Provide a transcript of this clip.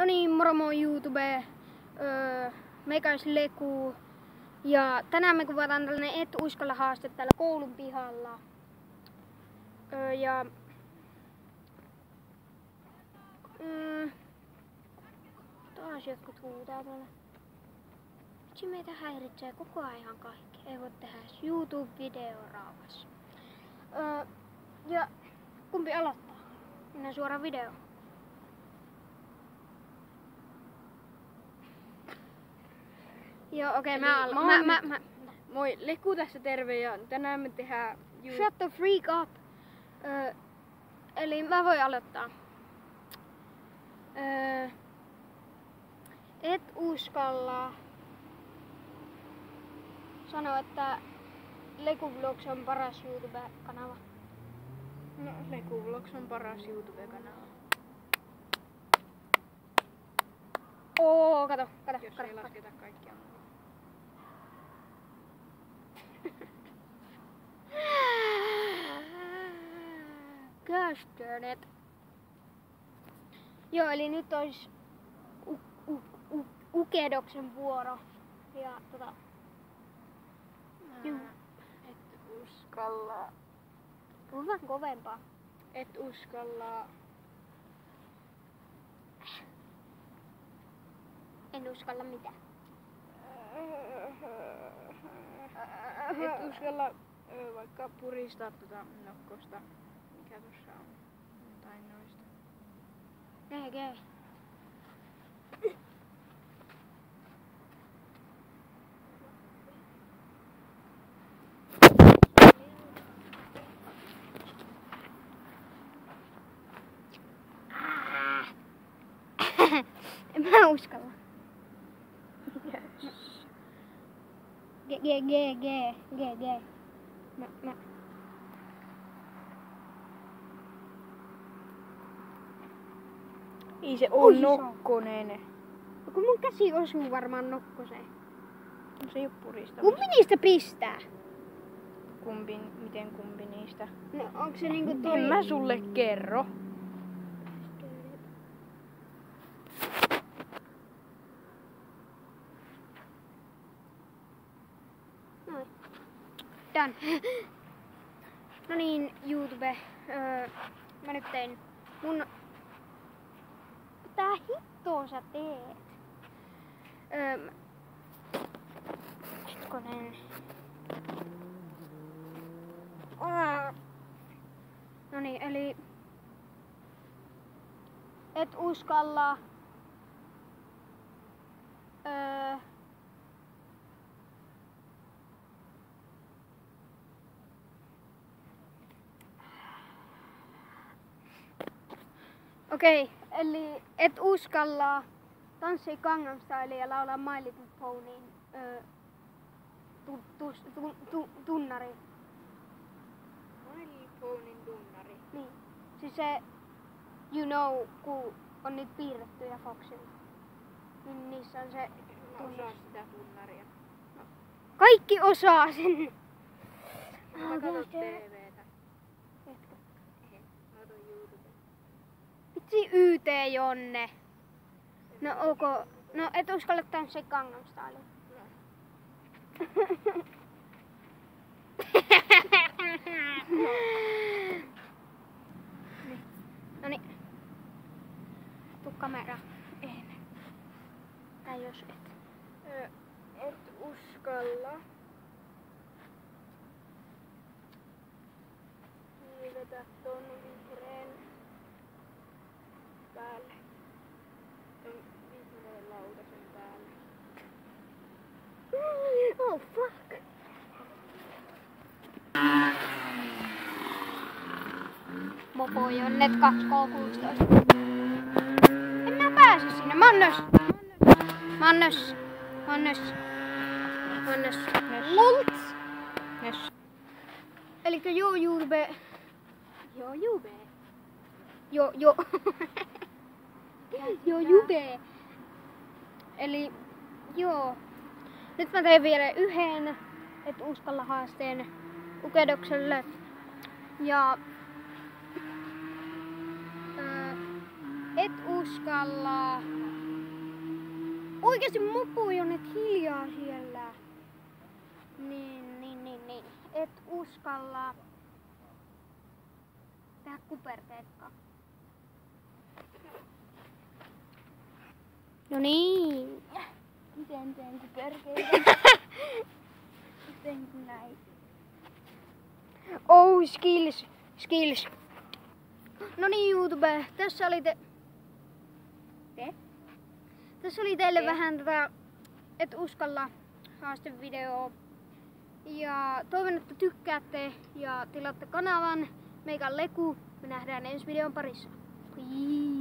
No niin, moro YouTube, meikäis Leku. Ja tänään me kuvataan tällainen Et uskalla haaste täällä koulun pihalla. Taas jotkut huutaa tuolla. Vitsi, meitä häiritsee koko ajan kaikki. Ei voi tehdä YouTube-video rauhassa. Ja kumpi aloittaa? Mennään suoraan videoon. Joo, okei, mä aloitan. Moi, Leku tässä terve ja tänään me tehdään... Shut the freak up! Eli mä voin aloittaa. Et uskalla sanoa, että Leku Vlogs on paras YouTube-kanava. No, Leku Vlogs on paras YouTube-kanava. Kato. Jos ei lasketa kaikkia. Gosh darn it. Joo, eli nyt olisi Ukedoksen vuoro. Ja Et uskalla... Puhu vähän kovempaa. Et uskalla... En uskalla mitään. Et uskalla vaikka puristaa nokkosta, mikä tuossa on, tai noista. Okei. En mä uskalla. G. Mä. Ei se on nokkonen. No kun mun käsi osuu varmaan nokkoseen. No se ei oo puristamista. Kumpi niistä pistää? Miten kumpi niistä? No onko se niinku toi? En mä sulle kerro. Noin. Done. No niin, YouTube. Mä nyt tein mun... Tää hittoa sä teet? Hetkonen. No niin, eli... Et uskalla... Okei, eli et uskalla tanssia Gangnam Styleen ja laulaa My Little Ponyin tunnari. My Little Ponyin tunnari. Niin. Siis se, you know, kun on niitä piirrettyjä Foxilla. Niin niissä on se Mä osaan sitä tunnaria. No. Kaikki osaa sen. Mä katon TVtä. Etkö? Mä otan YouTube. Vitsi YT Jonne. No ok. No et uskalla tanssia Gangnam Styleen. Noniin. Tuu kamera. En. Tai jos et. Et uskalla. Hiivetä ton vihreän päälle. Ton vihreän lautasen päälle. Oh fuck. Mopo Jonnet 2K16. En mä pääse sinne. Mannes. Lolts. Yes. Elikkä joo YouTube. Joo, Juve. Joo. Joo Juve. Eli joo. Nyt mä teen vielä yhden et uskalla haasteen Ukedokselle. Ja Et uskalla. Oikeesti mopojonet hiljaa siellä. Niin. Et uskalla tehdä kuperkeikkaa. No niin. Miten teen kuperkeikkaa? Miten näin? Oh, skills. No niin, YouTube. Tässä oli Tässä oli teille vähän tätä et uskalla haastevideoa. Ja toivon, että tykkäätte ja tilaatte kanavan. Meikä on Leku. Me nähdään ensi videon parissa. Peace.